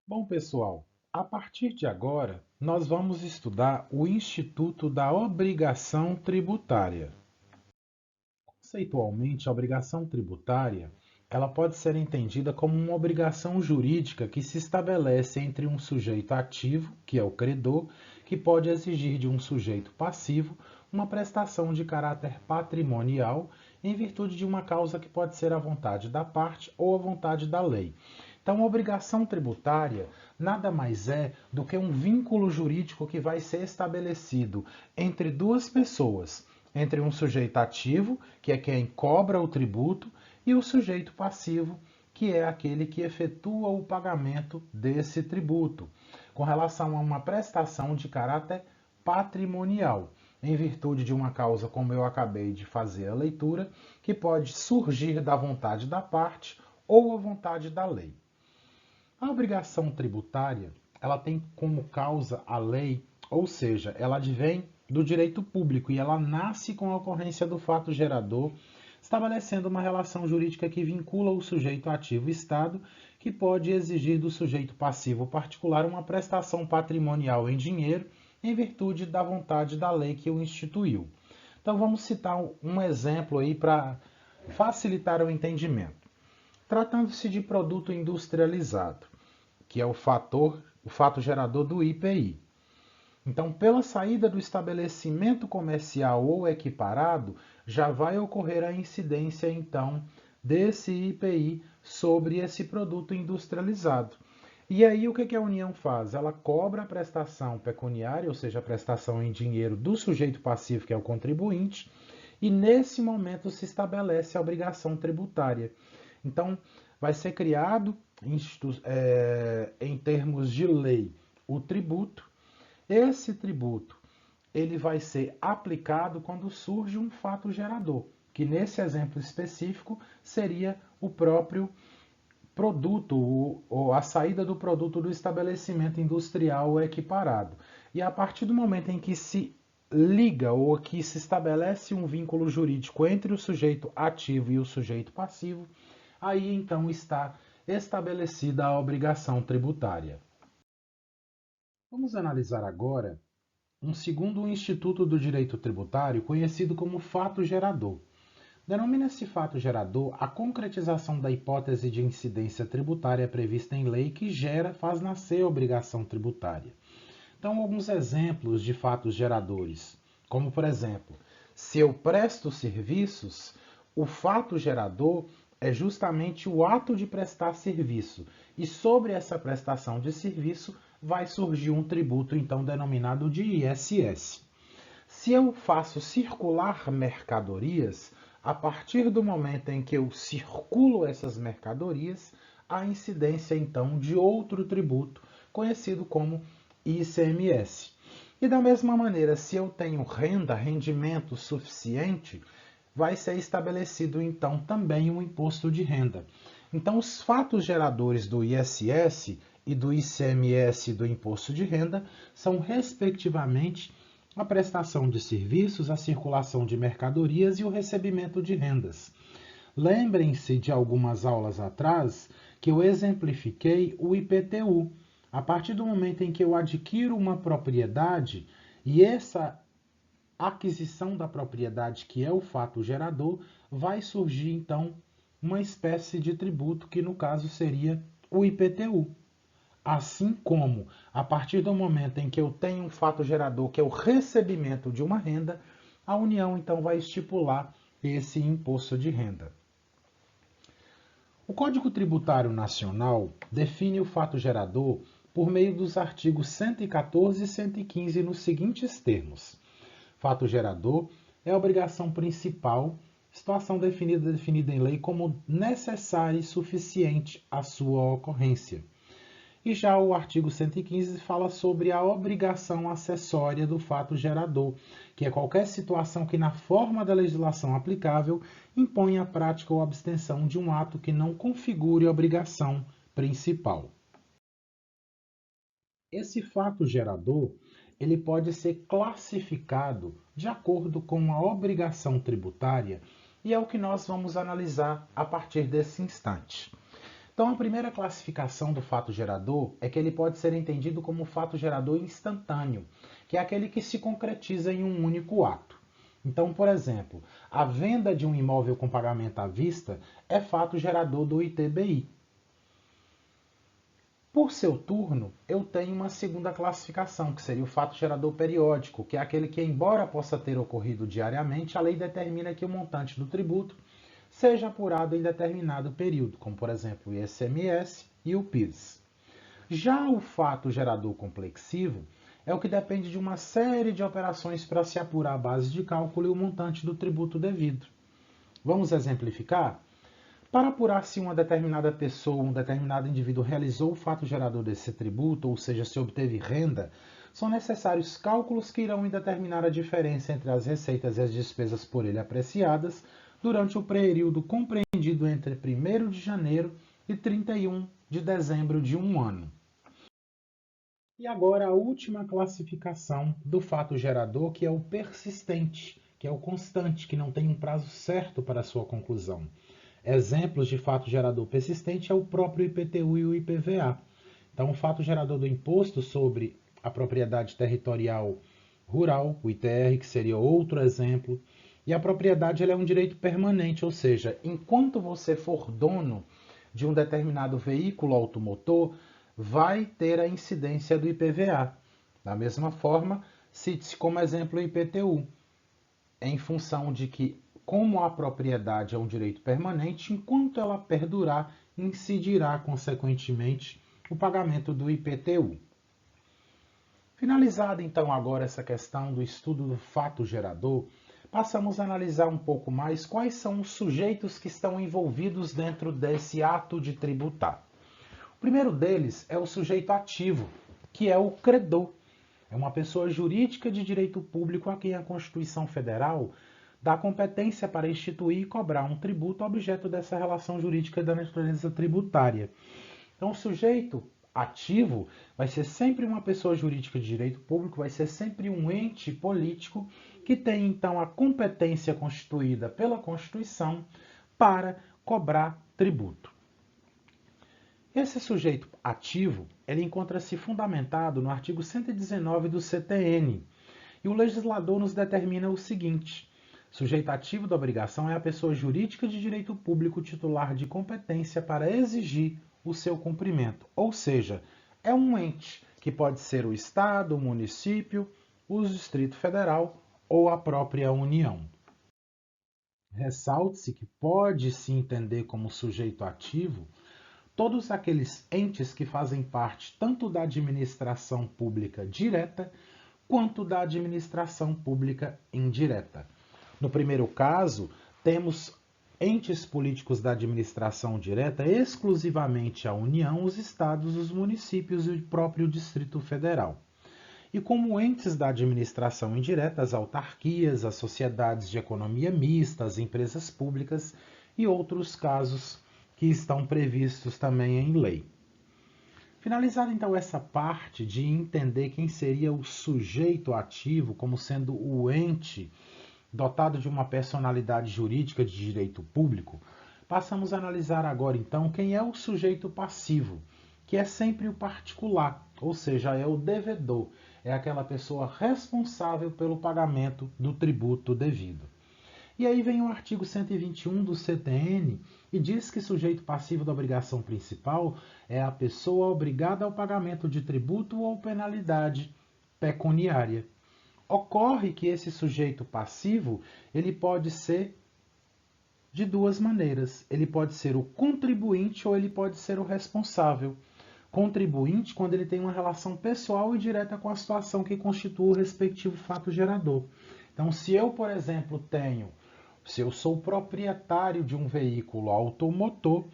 Bom, pessoal, a partir de agora, nós vamos estudar o Instituto da Obrigação Tributária. Conceitualmente, a obrigação tributária, ela pode ser entendida como uma obrigação jurídica que se estabelece entre um sujeito ativo, que é o credor, que pode exigir de um sujeito passivo uma prestação de caráter patrimonial em virtude de uma causa que pode ser a vontade da parte ou a vontade da lei. Então, a obrigação tributária nada mais é do que um vínculo jurídico que vai ser estabelecido entre duas pessoas, entre um sujeito ativo, que é quem cobra o tributo, e o sujeito passivo, que é aquele que efetua o pagamento desse tributo, com relação a uma prestação de caráter patrimonial, em virtude de uma causa, como eu acabei de fazer a leitura, que pode surgir da vontade da parte ou a vontade da lei. A obrigação tributária, ela tem como causa a lei, ou seja, ela advém do direito público e ela nasce com a ocorrência do fato gerador, estabelecendo uma relação jurídica que vincula o sujeito ativo Estado, que pode exigir do sujeito passivo particular uma prestação patrimonial em dinheiro, em virtude da vontade da lei que o instituiu. Então vamos citar um exemplo aí para facilitar o entendimento. Tratando-se de produto industrializado, que é o fato gerador do IPI. Então, pela saída do estabelecimento comercial ou equiparado, já vai ocorrer a incidência então desse IPI sobre esse produto industrializado. E aí o que a União faz? Ela cobra a prestação pecuniária, ou seja, a prestação em dinheiro do sujeito passivo, que é o contribuinte, e nesse momento se estabelece a obrigação tributária. Então, vai ser criado, em termos de lei, o tributo. Esse tributo ele vai ser aplicado quando surge um fato gerador, que nesse exemplo específico seria o próprio produto ou a saída do produto do estabelecimento industrial equiparado. E a partir do momento em que se liga ou que se estabelece um vínculo jurídico entre o sujeito ativo e o sujeito passivo, aí então está estabelecida a obrigação tributária. Vamos analisar agora um segundo instituto do direito tributário conhecido como fato gerador. Denomina-se fato gerador a concretização da hipótese de incidência tributária prevista em lei que faz nascer a obrigação tributária. Então, alguns exemplos de fatos geradores, como por exemplo, se eu presto serviços, o fato gerador é justamente o ato de prestar serviço, e sobre essa prestação de serviço vai surgir um tributo então denominado de ISS. Se eu faço circular mercadorias, a partir do momento em que eu circulo essas mercadorias, há incidência então de outro tributo, conhecido como ICMS. E da mesma maneira, se eu tenho rendimento suficiente, vai ser estabelecido então também um imposto de renda. Então, os fatos geradores do ISS e do ICMS e do imposto de renda são, respectivamente, a prestação de serviços, a circulação de mercadorias e o recebimento de rendas. Lembrem-se de algumas aulas atrás que eu exemplifiquei o IPTU. A partir do momento em que eu adquiro uma propriedade e essa aquisição da propriedade, que é o fato gerador, vai surgir então uma espécie de tributo que no caso seria o IPTU. Assim como, a partir do momento em que eu tenho um fato gerador, que é o recebimento de uma renda, a União então vai estipular esse imposto de renda. O Código Tributário Nacional define o fato gerador por meio dos artigos 114 e 115 nos seguintes termos: fato gerador é a obrigação principal, situação definida em lei como necessária e suficiente à sua ocorrência. E já o artigo 115 fala sobre a obrigação acessória do fato gerador, que é qualquer situação que, na forma da legislação aplicável, impõe a prática ou abstenção de um ato que não configure a obrigação principal. Esse fato gerador, ele pode ser classificado de acordo com a obrigação tributária e é o que nós vamos analisar a partir desse instante. Então, a primeira classificação do fato gerador é que ele pode ser entendido como fato gerador instantâneo, que é aquele que se concretiza em um único ato. Então, por exemplo, a venda de um imóvel com pagamento à vista é fato gerador do ITBI. Por seu turno, eu tenho uma segunda classificação, que seria o fato gerador periódico, que é aquele que, embora possa ter ocorrido diariamente, a lei determina que o montante do tributo seja apurado em determinado período, como por exemplo o ICMS e o PIS. Já o fato gerador complexivo é o que depende de uma série de operações para se apurar a base de cálculo e o montante do tributo devido. Vamos exemplificar? Para apurar se uma determinada pessoa, um determinado indivíduo realizou o fato gerador desse tributo, ou seja, se obteve renda, são necessários cálculos que irão determinar a diferença entre as receitas e as despesas por ele apreciadas durante o período compreendido entre 1º de janeiro e 31 de dezembro de um ano. E agora a última classificação do fato gerador, que é o persistente, que é o constante, que não tem um prazo certo para a sua conclusão. Exemplos de fato gerador persistente é o próprio IPTU e o IPVA. Então, o fato gerador do imposto sobre a propriedade territorial rural, o ITR, que seria outro exemplo. E a propriedade ela é um direito permanente, ou seja, enquanto você for dono de um determinado veículo automotor, vai ter a incidência do IPVA. Da mesma forma, cite-se como exemplo o IPTU, em função de que, como a propriedade é um direito permanente, enquanto ela perdurar, incidirá, consequentemente, o pagamento do IPTU. Finalizada, então, agora essa questão do estudo do fato gerador, passamos a analisar um pouco mais quais são os sujeitos que estão envolvidos dentro desse ato de tributar. O primeiro deles é o sujeito ativo, que é o credor. É uma pessoa jurídica de direito público a quem a Constituição Federal dá competência para instituir e cobrar um tributo objeto dessa relação jurídica da natureza tributária. Então, o sujeito ativo vai ser sempre uma pessoa jurídica de direito público, vai ser sempre um ente político que tem, então, a competência constituída pela Constituição para cobrar tributo. Esse sujeito ativo, ele encontra-se fundamentado no artigo 119 do CTN, e o legislador nos determina o seguinte: sujeito ativo da obrigação é a pessoa jurídica de direito público titular de competência para exigir o seu cumprimento, ou seja, é um ente que pode ser o Estado, o município, o Distrito Federal ou a própria União. Ressalte-se que pode se entender como sujeito ativo todos aqueles entes que fazem parte tanto da administração pública direta quanto da administração pública indireta. No primeiro caso, temos entes políticos da administração direta exclusivamente a União, os estados, os municípios e o próprio Distrito Federal. E como entes da administração indireta, as autarquias, as sociedades de economia mista, as empresas públicas e outros casos que estão previstos também em lei. Finalizada então essa parte de entender quem seria o sujeito ativo como sendo o ente dotado de uma personalidade jurídica de direito público, passamos a analisar agora então quem é o sujeito passivo, que é sempre o particular, ou seja, é o devedor, é aquela pessoa responsável pelo pagamento do tributo devido. E aí vem o artigo 121 do CTN e diz que sujeito passivo da obrigação principal é a pessoa obrigada ao pagamento de tributo ou penalidade pecuniária. Ocorre que esse sujeito passivo, ele pode ser de duas maneiras. Ele pode ser o contribuinte ou ele pode ser o responsável. Contribuinte quando ele tem uma relação pessoal e direta com a situação que constitua o respectivo fato gerador. Então, se eu, por exemplo, se eu sou proprietário de um veículo automotor,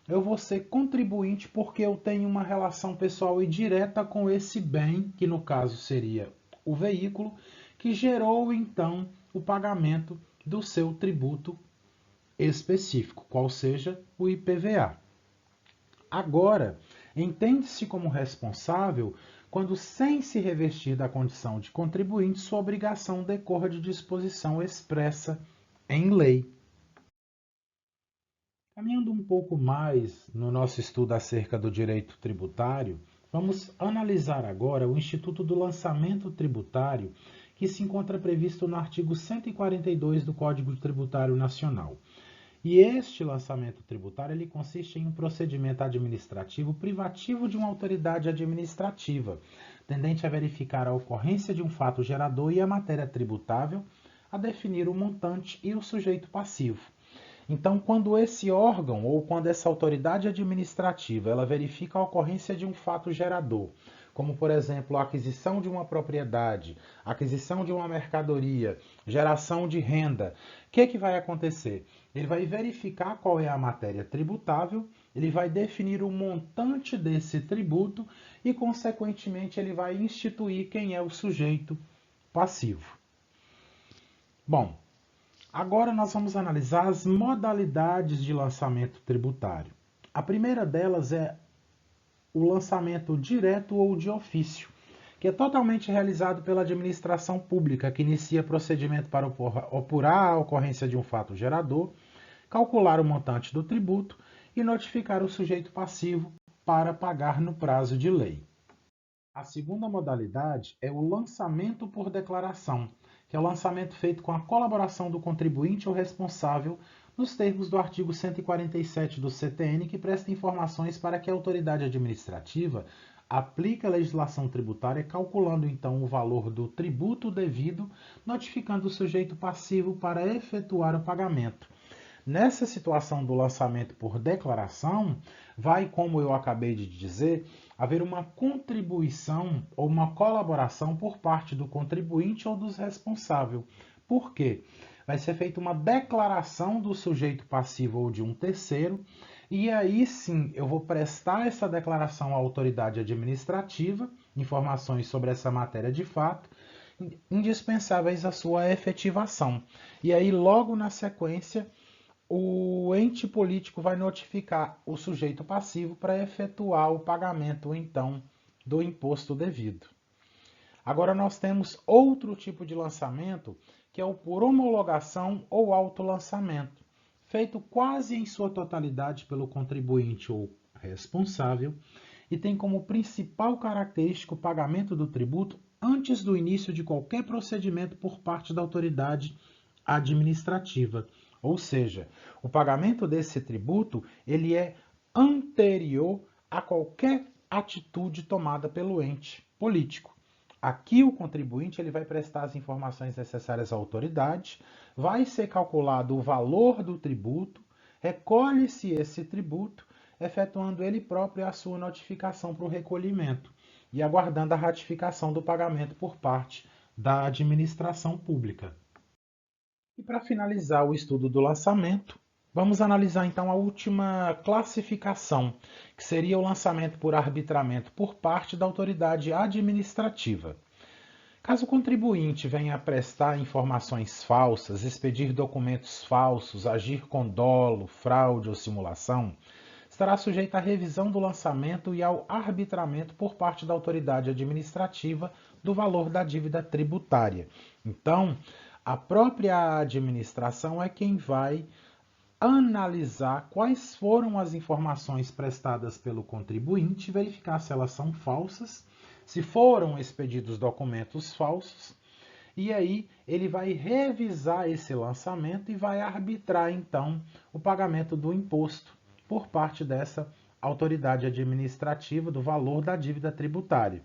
eu vou ser contribuinte porque eu tenho uma relação pessoal e direta com esse bem, que no caso seria o veículo, que gerou então o pagamento do seu tributo específico, qual seja o IPVA. Agora, entende-se como responsável quando, sem se revestir da condição de contribuinte, sua obrigação decorra de disposição expressa em lei. Caminhando um pouco mais no nosso estudo acerca do direito tributário, vamos analisar agora o Instituto do Lançamento Tributário, que se encontra previsto no artigo 142 do Código Tributário Nacional. E este lançamento tributário ele consiste em um procedimento administrativo privativo de uma autoridade administrativa, tendente a verificar a ocorrência de um fato gerador e a matéria tributável, a definir o montante e o sujeito passivo. Então, quando esse órgão ou quando essa autoridade administrativa ela verifica a ocorrência de um fato gerador, como por exemplo a aquisição de uma propriedade, aquisição de uma mercadoria, geração de renda, o que vai acontecer? Ele vai verificar qual é a matéria tributável, ele vai definir o montante desse tributo e, consequentemente, ele vai instituir quem é o sujeito passivo. Bom, agora nós vamos analisar as modalidades de lançamento tributário. A primeira delas é o lançamento direto ou de ofício, que é totalmente realizado pela administração pública, que inicia procedimento para apurar a ocorrência de um fato gerador, calcular o montante do tributo e notificar o sujeito passivo para pagar no prazo de lei. A segunda modalidade é o lançamento por declaração, que é o lançamento feito com a colaboração do contribuinte ou responsável nos termos do artigo 147 do CTN, que presta informações para que a autoridade administrativa aplique a legislação tributária, calculando então o valor do tributo devido, notificando o sujeito passivo para efetuar o pagamento. Nessa situação do lançamento por declaração, vai, como eu acabei de dizer, haver uma contribuição ou uma colaboração por parte do contribuinte ou dos responsáveis. Por quê? Vai ser feita uma declaração do sujeito passivo ou de um terceiro, e aí sim eu vou prestar essa declaração à autoridade administrativa, informações sobre essa matéria de fato, indispensáveis à sua efetivação. E aí, logo na sequência, o ente político vai notificar o sujeito passivo para efetuar o pagamento, então, do imposto devido. Agora nós temos outro tipo de lançamento, que é o por homologação ou autolançamento, feito quase em sua totalidade pelo contribuinte ou responsável, e tem como principal característica o pagamento do tributo antes do início de qualquer procedimento por parte da autoridade administrativa. Ou seja, o pagamento desse tributo ele é anterior a qualquer atitude tomada pelo ente político. Aqui o contribuinte ele vai prestar as informações necessárias à autoridade, vai ser calculado o valor do tributo, recolhe-se esse tributo, efetuando ele próprio a sua notificação para o recolhimento e aguardando a ratificação do pagamento por parte da administração pública. E para finalizar o estudo do lançamento, vamos analisar então a última classificação, que seria o lançamento por arbitramento por parte da autoridade administrativa. Caso o contribuinte venha prestar informações falsas, expedir documentos falsos, agir com dolo, fraude ou simulação, estará sujeito à revisão do lançamento e ao arbitramento por parte da autoridade administrativa do valor da dívida tributária. Então, a própria administração é quem vai analisar quais foram as informações prestadas pelo contribuinte, verificar se elas são falsas, se foram expedidos documentos falsos, e aí ele vai revisar esse lançamento e vai arbitrar então o pagamento do imposto por parte dessa autoridade administrativa do valor da dívida tributária.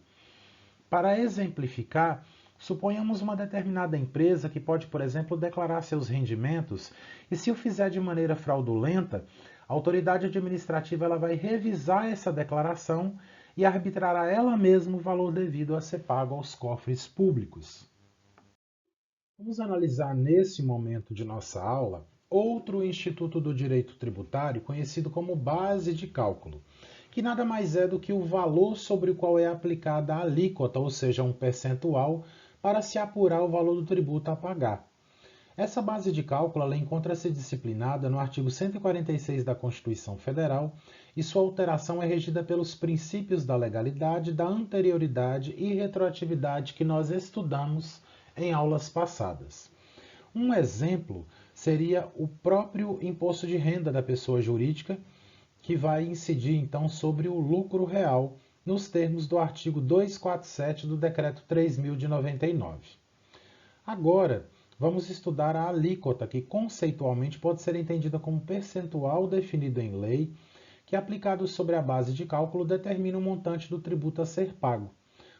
Para exemplificar, suponhamos uma determinada empresa que pode, por exemplo, declarar seus rendimentos e, se o fizer de maneira fraudulenta, a autoridade administrativa ela vai revisar essa declaração e arbitrará ela mesma o valor devido a ser pago aos cofres públicos. Vamos analisar nesse momento de nossa aula outro instituto do direito tributário conhecido como base de cálculo, que nada mais é do que o valor sobre o qual é aplicada a alíquota, ou seja, um percentual, para se apurar o valor do tributo a pagar. Essa base de cálculo ela encontra-se disciplinada no artigo 146 da Constituição Federal e sua alteração é regida pelos princípios da legalidade, da anterioridade e retroatividade que nós estudamos em aulas passadas. Um exemplo seria o próprio imposto de renda da pessoa jurídica, que vai incidir então sobre o lucro real, nos termos do artigo 247 do Decreto 3.000 de 99. Agora, vamos estudar a alíquota, que conceitualmente pode ser entendida como percentual definido em lei, que aplicado sobre a base de cálculo determina o montante do tributo a ser pago.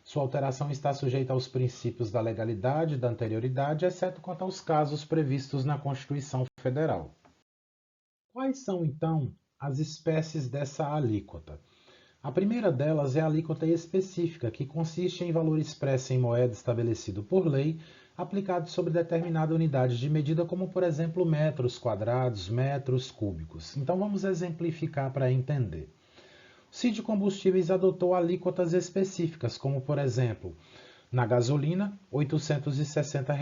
Sua alteração está sujeita aos princípios da legalidade e da anterioridade, exceto quanto aos casos previstos na Constituição Federal. Quais são, então, as espécies dessa alíquota? A primeira delas é a alíquota específica, que consiste em valor expresso em moeda estabelecido por lei, aplicado sobre determinada unidade de medida, como, por exemplo, metros quadrados, metros cúbicos. Então, vamos exemplificar para entender. O CID Combustíveis adotou alíquotas específicas, como, por exemplo, na gasolina, R$ 860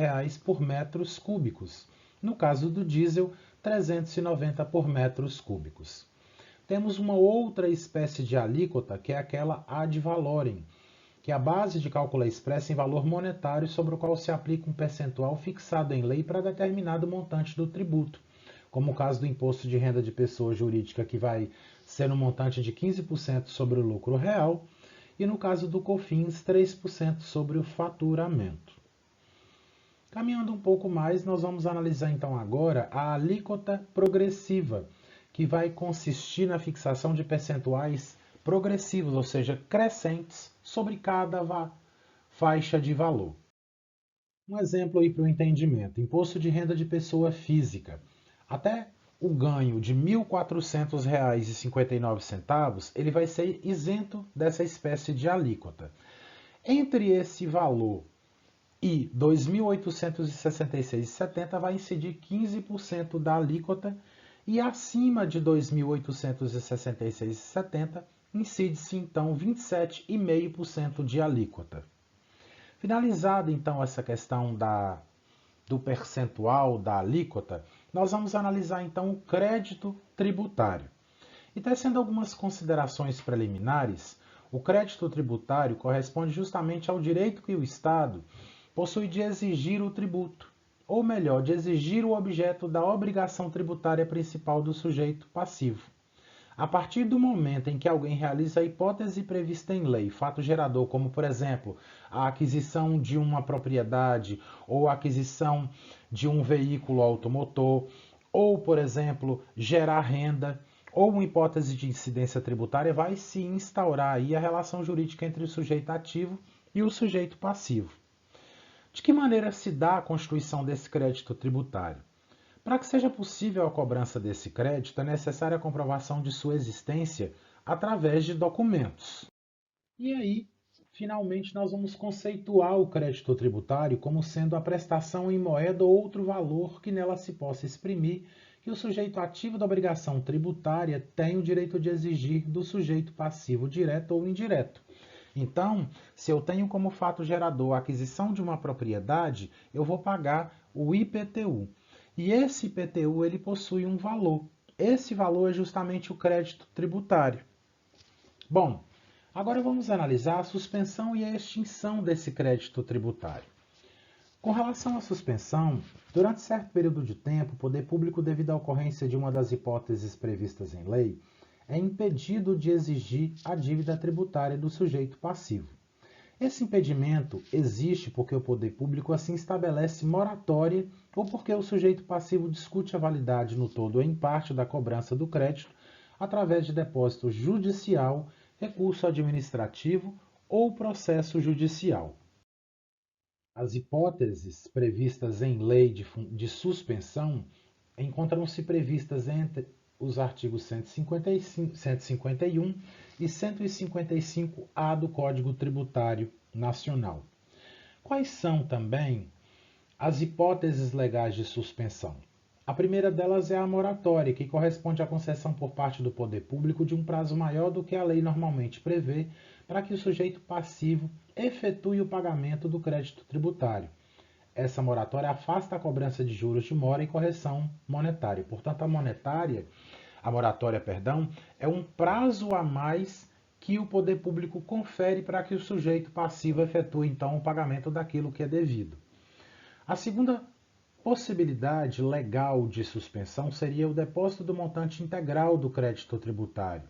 por metros cúbicos. No caso do diesel, R$ 390 por metros cúbicos. Temos uma outra espécie de alíquota, que é aquela ad valorem, que a base de cálculo é expressa em valor monetário sobre o qual se aplica um percentual fixado em lei para determinado montante do tributo, como o caso do imposto de renda de pessoa jurídica, que vai ser no montante de 15% sobre o lucro real, e no caso do COFINS, 3% sobre o faturamento. Caminhando um pouco mais, nós vamos analisar então agora a alíquota progressiva, que vai consistir na fixação de percentuais progressivos, ou seja, crescentes, sobre cada faixa de valor. Um exemplo aí para o entendimento: imposto de renda de pessoa física. Até o ganho de R$ 1.400,59, ele vai ser isento dessa espécie de alíquota. Entre esse valor e R$ 2.866,70 vai incidir 15% da alíquota, e acima de R$ 2.866,70 incide-se então 27,5% de alíquota. Finalizada então essa questão do percentual da alíquota, nós vamos analisar então o crédito tributário. E tecendo algumas considerações preliminares, o crédito tributário corresponde justamente ao direito que o Estado possui de exigir o tributo, ou melhor, de exigir o objeto da obrigação tributária principal do sujeito passivo. A partir do momento em que alguém realiza a hipótese prevista em lei, fato gerador, como, por exemplo, a aquisição de uma propriedade ou a aquisição de um veículo automotor, ou, por exemplo, gerar renda, ou uma hipótese de incidência tributária, vai se instaurar aí a relação jurídica entre o sujeito ativo e o sujeito passivo. De que maneira se dá a constituição desse crédito tributário? Para que seja possível a cobrança desse crédito, é necessária a comprovação de sua existência através de documentos. E aí, finalmente, nós vamos conceituar o crédito tributário como sendo a prestação em moeda ou outro valor que nela se possa exprimir, que o sujeito ativo da obrigação tributária tem o direito de exigir do sujeito passivo direto ou indireto. Então, se eu tenho como fato gerador a aquisição de uma propriedade, eu vou pagar o IPTU. E esse IPTU ele possui um valor. Esse valor é justamente o crédito tributário. Bom, agora vamos analisar a suspensão e a extinção desse crédito tributário. Com relação à suspensão, durante certo período de tempo, o poder público, devido à ocorrência de uma das hipóteses previstas em lei, é impedido de exigir a dívida tributária do sujeito passivo. Esse impedimento existe porque o poder público assim estabelece moratória ou porque o sujeito passivo discute a validade no todo ou em parte da cobrança do crédito através de depósito judicial, recurso administrativo ou processo judicial. As hipóteses previstas em lei de suspensão encontram-se previstas entre os artigos 155, 151 e 155-A do Código Tributário Nacional. Quais são também as hipóteses legais de suspensão? A primeira delas é a moratória, que corresponde à concessão por parte do poder público de um prazo maior do que a lei normalmente prevê para que o sujeito passivo efetue o pagamento do crédito tributário. Essa moratória afasta a cobrança de juros de mora e correção monetária. Portanto, a moratória, é um prazo a mais que o poder público confere para que o sujeito passivo efetue então o pagamento daquilo que é devido. A segunda Possibilidade legal de suspensão seria o depósito do montante integral do crédito tributário,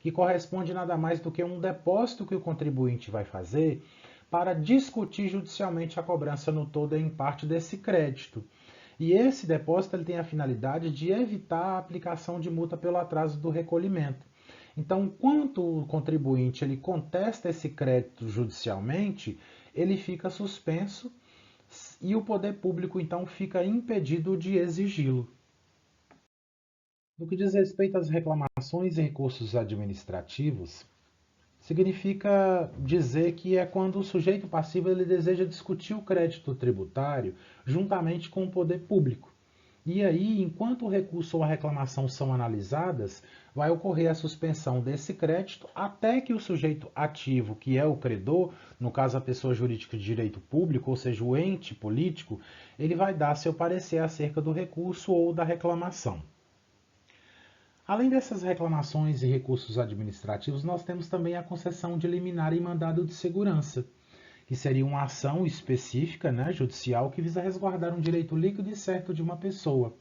que corresponde nada mais do que um depósito que o contribuinte vai fazer para discutir judicialmente a cobrança no todo ou em parte desse crédito. E esse depósito ele tem a finalidade de evitar a aplicação de multa pelo atraso do recolhimento. Então, enquanto o contribuinte ele contesta esse crédito judicialmente, ele fica suspenso e o poder público então fica impedido de exigi-lo. No que diz respeito às reclamações e recursos administrativos, significa dizer que é quando o sujeito passivo ele deseja discutir o crédito tributário juntamente com o poder público. E aí, enquanto o recurso ou a reclamação são analisadas, vai ocorrer a suspensão desse crédito até que o sujeito ativo, que é o credor, no caso a pessoa jurídica de direito público, ou seja, o ente político, ele vai dar seu parecer acerca do recurso ou da reclamação. Além dessas reclamações e recursos administrativos, nós temos também a concessão de liminar e mandado de segurança, que seria uma ação específica, judicial, que visa resguardar um direito líquido e certo de uma pessoa.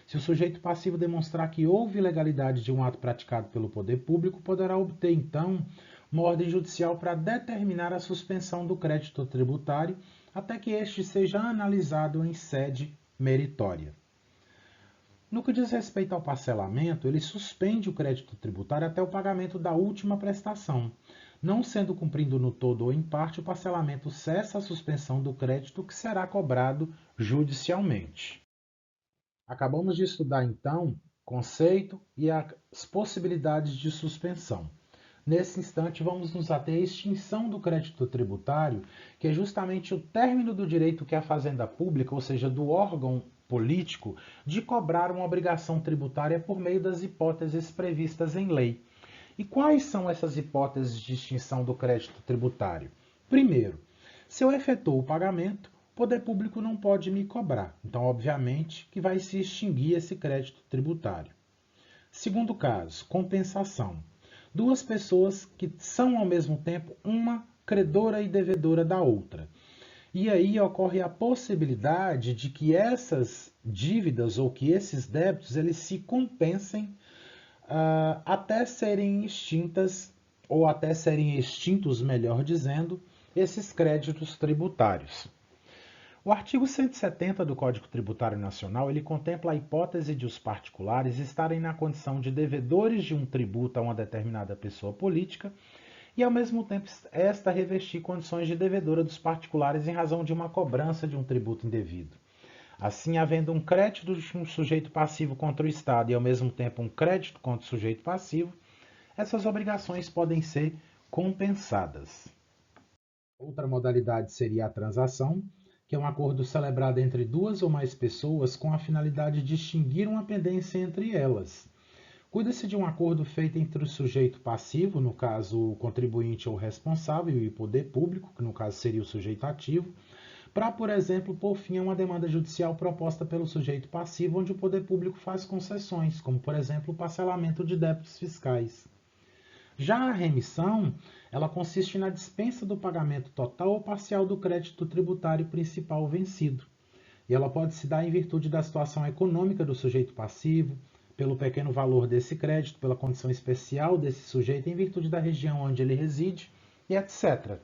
Se o sujeito passivo demonstrar que houve ilegalidade de um ato praticado pelo poder público, poderá obter, então, uma ordem judicial para determinar a suspensão do crédito tributário até que este seja analisado em sede meritória. No que diz respeito ao parcelamento, ele suspende o crédito tributário até o pagamento da última prestação. Não sendo cumprido no todo ou em parte, o parcelamento cessa a suspensão do crédito que será cobrado judicialmente. Acabamos de estudar, então, conceito e as possibilidades de suspensão. Nesse instante, vamos nos ater à extinção do crédito tributário, que é justamente o término do direito que a Fazenda Pública, ou seja, do órgão político, de cobrar uma obrigação tributária por meio das hipóteses previstas em lei. E quais são essas hipóteses de extinção do crédito tributário? Primeiro, se eu efetuo o pagamento, o poder público não pode me cobrar. Então, obviamente, que vai se extinguir esse crédito tributário. Segundo caso, compensação. Duas pessoas que são ao mesmo tempo uma credora e devedora da outra. E aí ocorre a possibilidade de que essas dívidas ou que esses débitos eles se compensem até serem extintas ou até serem extintos, melhor dizendo, esses créditos tributários. O artigo 170 do Código Tributário Nacional, ele contempla a hipótese de os particulares estarem na condição de devedores de um tributo a uma determinada pessoa política e, ao mesmo tempo, esta revestir condições de devedora dos particulares em razão de uma cobrança de um tributo indevido. Assim, havendo um crédito de um sujeito passivo contra o Estado e, ao mesmo tempo, um crédito contra o sujeito passivo, essas obrigações podem ser compensadas. Outra modalidade seria a transação, que é um acordo celebrado entre duas ou mais pessoas com a finalidade de extinguir uma pendência entre elas. Cuida-se de um acordo feito entre o sujeito passivo, no caso o contribuinte ou responsável, e o poder público, que no caso seria o sujeito ativo, para, por exemplo, pôr fim a uma demanda judicial proposta pelo sujeito passivo, onde o poder público faz concessões, como, por exemplo, o parcelamento de débitos fiscais. Já a remissão, ela consiste na dispensa do pagamento total ou parcial do crédito tributário principal vencido. E ela pode se dar em virtude da situação econômica do sujeito passivo, pelo pequeno valor desse crédito, pela condição especial desse sujeito, em virtude da região onde ele reside, e etc.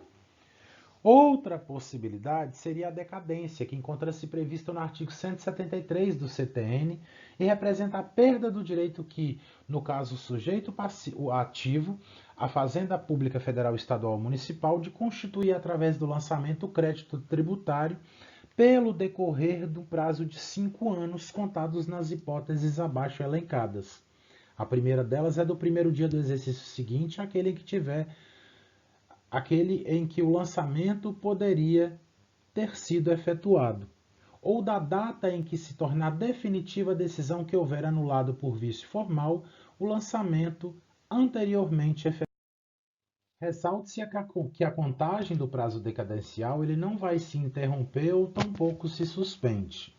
Outra possibilidade seria a decadência, que encontra-se prevista no artigo 173 do CTN e representa a perda do direito que, no caso o sujeito ativo, a Fazenda Pública Federal, Estadual ou Municipal, de constituir através do lançamento o crédito tributário pelo decorrer do prazo de 5 anos contados nas hipóteses abaixo elencadas. A primeira delas é do primeiro dia do exercício seguinte, aquele em que o lançamento poderia ter sido efetuado, ou da data em que se tornar definitiva a decisão que houver anulado por vício formal o lançamento anteriormente efetuado. Ressalte-se que a contagem do prazo decadencial ele não vai se interromper ou tampouco se suspende.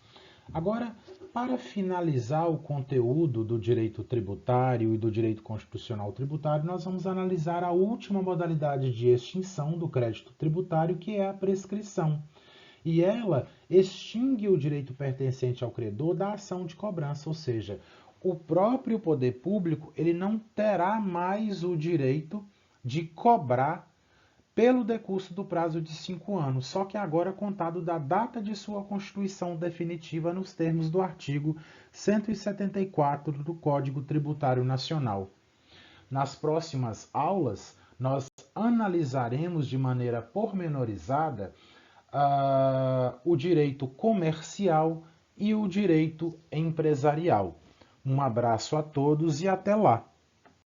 Agora, para finalizar o conteúdo do direito tributário e do direito constitucional tributário, nós vamos analisar a última modalidade de extinção do crédito tributário, que é a prescrição, e ela extingue o direito pertencente ao credor da ação de cobrança, ou seja, o próprio poder público ele não terá mais o direito de cobrar pelo decurso do prazo de 5 anos, só que agora contado da data de sua constituição definitiva nos termos do artigo 174 do Código Tributário Nacional. Nas próximas aulas, nós analisaremos de maneira pormenorizada o direito comercial e o direito empresarial. Um abraço a todos e até lá!